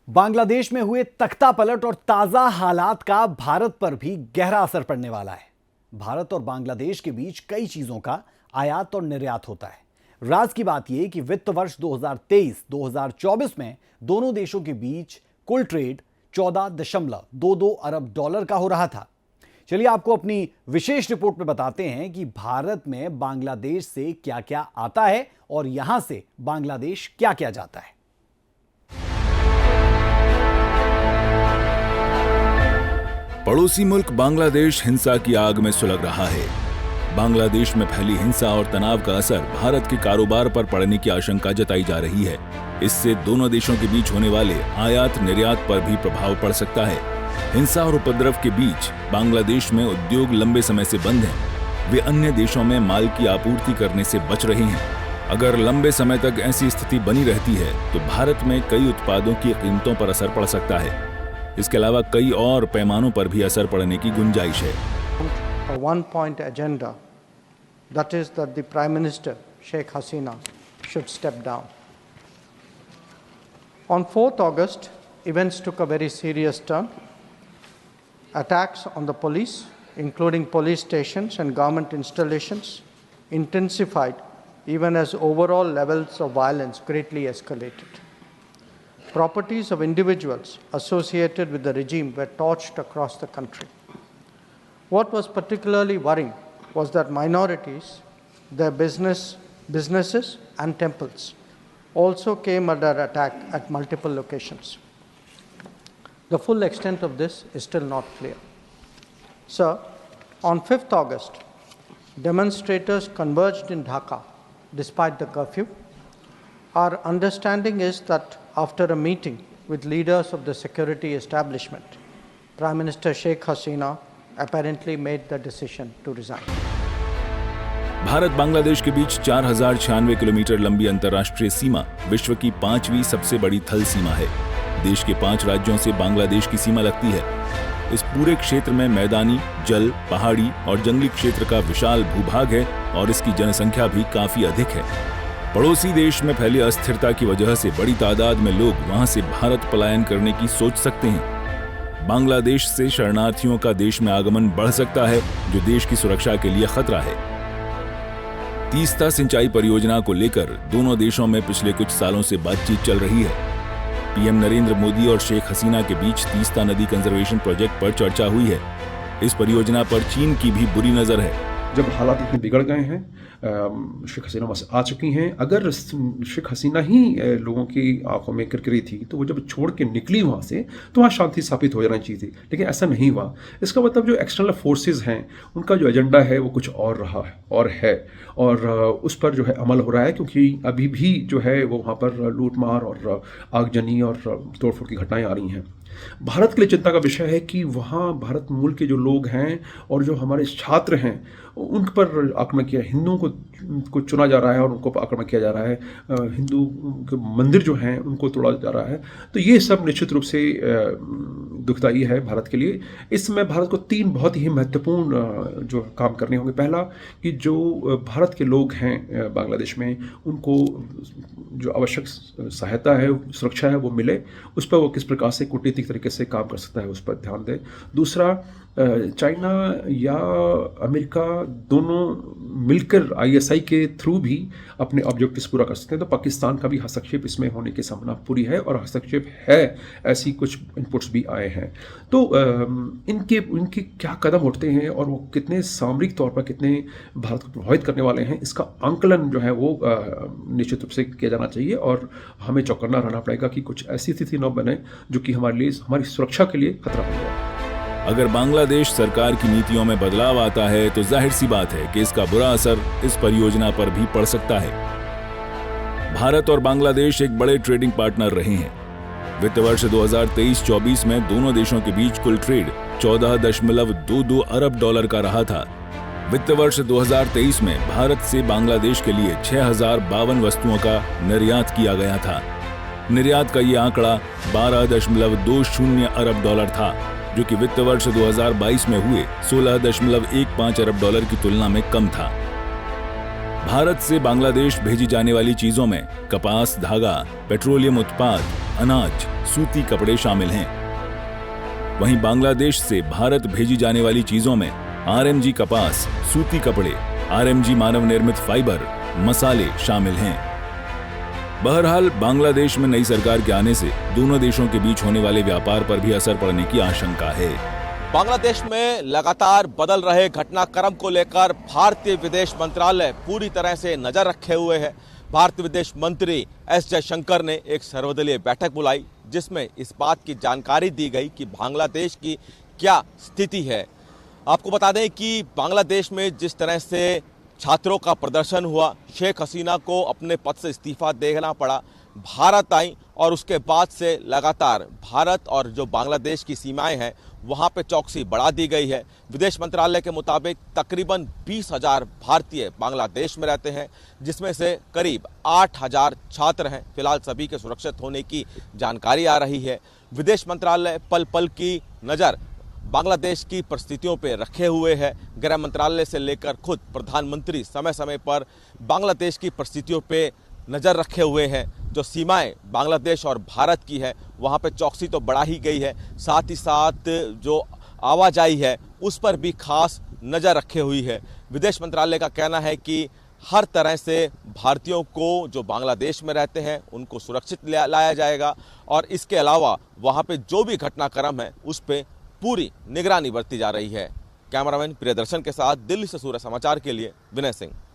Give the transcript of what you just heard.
बांग्लादेश में हुए तख्ता पलट और ताजा हालात का भारत पर भी गहरा असर पड़ने वाला है। भारत और बांग्लादेश के बीच कई चीजों का आयात और निर्यात होता है। राज की बात यह कि वित्त वर्ष 2023-2024 में दोनों देशों के बीच कुल ट्रेड 14.22 अरब डॉलर का हो रहा था। चलिए आपको अपनी विशेष रिपोर्ट में बताते हैं कि भारत में बांग्लादेश से क्या क्या आता है और यहां से बांग्लादेश क्या क्या जाता है। पड़ोसी मुल्क बांग्लादेश हिंसा की आग में सुलग रहा है। बांग्लादेश में फैली हिंसा और तनाव का असर भारत के कारोबार पर पड़ने की आशंका जताई जा रही है। इससे दोनों देशों के बीच होने वाले आयात निर्यात पर भी प्रभाव पड़ सकता है। हिंसा और उपद्रव के बीच बांग्लादेश में उद्योग लंबे समय से बंद हैं। वे अन्य देशों में माल की आपूर्ति करने से बच रहे हैं। अगर लंबे समय तक ऐसी स्थिति बनी रहती है तो भारत में कई उत्पादों की कीमतों पर असर पड़ सकता है। इसके अलावा कई और पैमानों पर भी असर पड़ने की गुंजाइश है। A one-point agenda, that is that the Prime Minister Sheikh Hasina should step down. On 4th August, events took a very serious turn. Attacks on the police, including police stations and government installations, intensified even as overall levels of violence greatly escalated. Properties of individuals associated with the regime were torched across the country. What was particularly worrying was that minorities, their businesses and temples also came under attack at multiple locations. The full extent of this is still not clear. Sir, on 5th August, demonstrators converged in Dhaka despite the curfew. Our understanding is that after a meeting with leaders of the security establishment, Prime Minister Sheikh Hasina apparently made the decision to resign. Bharat Bangladesh के बीच 4096 kilometre लंबी अंतर्राष्ट्रीय सीमा विश्व की 5वीं सबसे बड़ी थल सीमा है। देश के 5 राज्यों से बांग्लादेश की सीमा लगती है। इस पूरे क्षेत्र में मैदानी, जल, पहाड़ी और जंगली क्षेत्र का विशाल भूभाग है और इसकी जनसंख्या भी काफी अधिक है। पड़ोसी देश में फैली अस्थिरता की वजह से बड़ी तादाद में लोग वहां से भारत पलायन करने की सोच सकते हैं। बांग्लादेश से शरणार्थियों का देश में आगमन बढ़ सकता है, जो देश की सुरक्षा के लिए खतरा है। तीस्ता सिंचाई परियोजना को लेकर दोनों देशों में पिछले कुछ सालों से बातचीत चल रही है। पीएम नरेंद्र मोदी और शेख हसीना के बीच तीस्ता नदी कंजर्वेशन प्रोजेक्ट पर चर्चा हुई है। इस परियोजना पर चीन की भी बुरी नजर है। जब हालात इतने बिगड़ गए हैं, शेख हसीना वहाँ से आ चुकी हैं। अगर शेख हसीना ही लोगों की आंखों में किरकिरी थी तो वो जब छोड़ के निकली वहाँ से तो वहाँ शांति स्थापित हो जाना चाहिए थी, लेकिन ऐसा नहीं हुआ। इसका मतलब जो एक्सटर्नल फोर्सेस हैं उनका जो एजेंडा है वो कुछ और रहा है और उस पर जो है अमल हो रहा है, क्योंकि अभी भी जो है वो वहाँ पर लूटमार और आगजनी और तोड़फोड़ की घटनाएं आ रही हैं। भारत के लिए चिंता का विषय है कि वहाँ भारत मूल के जो लोग हैं और जो हमारे छात्र हैं उन पर आक्रमण किया, हिंदुओं को चुना जा रहा है और उनको आक्रमण किया जा रहा है, हिंदू के मंदिर जो हैं उनको तोड़ा जा रहा है। तो ये सब निश्चित रूप से दुखदायी है भारत के लिए। इस समय भारत को 3 बहुत ही महत्वपूर्ण जो काम करने होंगे। पहला कि जो भारत के लोग हैं बांग्लादेश में उनको जो आवश्यक सहायता है, सुरक्षा है वो मिले, उस पर वो किस प्रकार से कूटनीतिक तरीके से काम कर सकता है उस पर ध्यान दें। दूसरा, चाइना या अमेरिका दोनों मिलकर आईएसआई के थ्रू भी अपने ऑब्जेक्टिव्स पूरा कर सकते हैं। तो पाकिस्तान का भी हस्तक्षेप इसमें होने की संभावना पूरी है और हस्तक्षेप है, ऐसी कुछ इनपुट्स भी आए हैं। तो इनके क्या कदम उठते हैं और वो कितने सामरिक तौर पर कितने भारत को प्रभावित करने वाले हैं, इसका आंकलन जो है वो निश्चित रूप से किया जाना चाहिए और हमें चौकन्ना रहना पड़ेगा कि कुछ ऐसी स्थिति न बने जो कि हमारे लिए, हमारी सुरक्षा के लिए खतरा बन जाए। अगर बांग्लादेश सरकार की नीतियों में बदलाव आता है तो जाहिर सी बात है कि इसका बुरा असर इस परियोजना पर भी पड़ सकता है। भारत और बांग्लादेश एक बड़े ट्रेडिंग पार्टनर रहे हैं। वित्त वर्ष 2023-24 में दोनों देशों के बीच कुल ट्रेड 14.22 अरब डॉलर का रहा था। वित्त वर्ष 2023 में भारत से बांग्लादेश के लिए 6052 वस्तुओं का निर्यात किया गया था। निर्यात का ये आंकड़ा 12.20 अरब डॉलर था, जो कि वित्त वर्ष 2022 में हुए 16.15 अरब डॉलर की तुलना में कम था। भारत से बांग्लादेश भेजी जाने वाली चीजों में कपास, धागा, पेट्रोलियम उत्पाद, अनाज, सूती कपड़े शामिल हैं। वहीं बांग्लादेश से भारत भेजी जाने वाली चीजों में आरएमजी कपास, सूती कपड़े, आरएमजी मानव निर्मित फाइबर, मसाले शामिल हैं। बहरहाल बांग्लादेश में नई सरकार के आने से दोनों देशों के बीच होने वाले व्यापार पर भी असर पड़ने की आशंका है। बांग्लादेश में लगातार बदल रहे घटनाक्रम को लेकर भारतीय विदेश मंत्रालय पूरी तरह से नजर रखे हुए है। भारतीय विदेश मंत्री एस जयशंकर ने एक सर्वदलीय बैठक बुलाई, जिसमें इस बात की जानकारी दी गई कि बांग्लादेश की क्या स्थिति है। आपको बता दें कि बांग्लादेश में जिस तरह से छात्रों का प्रदर्शन हुआ, शेख हसीना को अपने पद से इस्तीफा देना पड़ा, भारत आई और उसके बाद से लगातार भारत और जो बांग्लादेश की सीमाएं हैं वहां पे चौकसी बढ़ा दी गई है। विदेश मंत्रालय के मुताबिक तकरीबन 20,000 भारतीय बांग्लादेश में रहते हैं, जिसमें से करीब 8,000 छात्र हैं। फिलहाल सभी के सुरक्षित होने की जानकारी आ रही है। विदेश मंत्रालय पल पल की नज़र बांग्लादेश की परिस्थितियों पर रखे हुए है। गृह मंत्रालय से लेकर खुद प्रधानमंत्री समय समय पर बांग्लादेश की परिस्थितियों पर नज़र रखे हुए हैं। जो सीमाएं बांग्लादेश और भारत की है वहाँ पे चौकसी तो बढ़ा ही गई है, साथ ही साथ जो आवाजाही है उस पर भी खास नज़र रखे हुई है। विदेश मंत्रालय का कहना है कि हर तरह से भारतीयों को जो बांग्लादेश में रहते हैं उनको सुरक्षित लाया जाएगा और इसके अलावा वहाँ पे जो भी घटनाक्रम है उस पर पूरी निगरानी बरती जा रही है। कैमरामैन प्रियदर्शन के साथ दिल्ली से सूर्य समाचार के लिए विनय सिंह।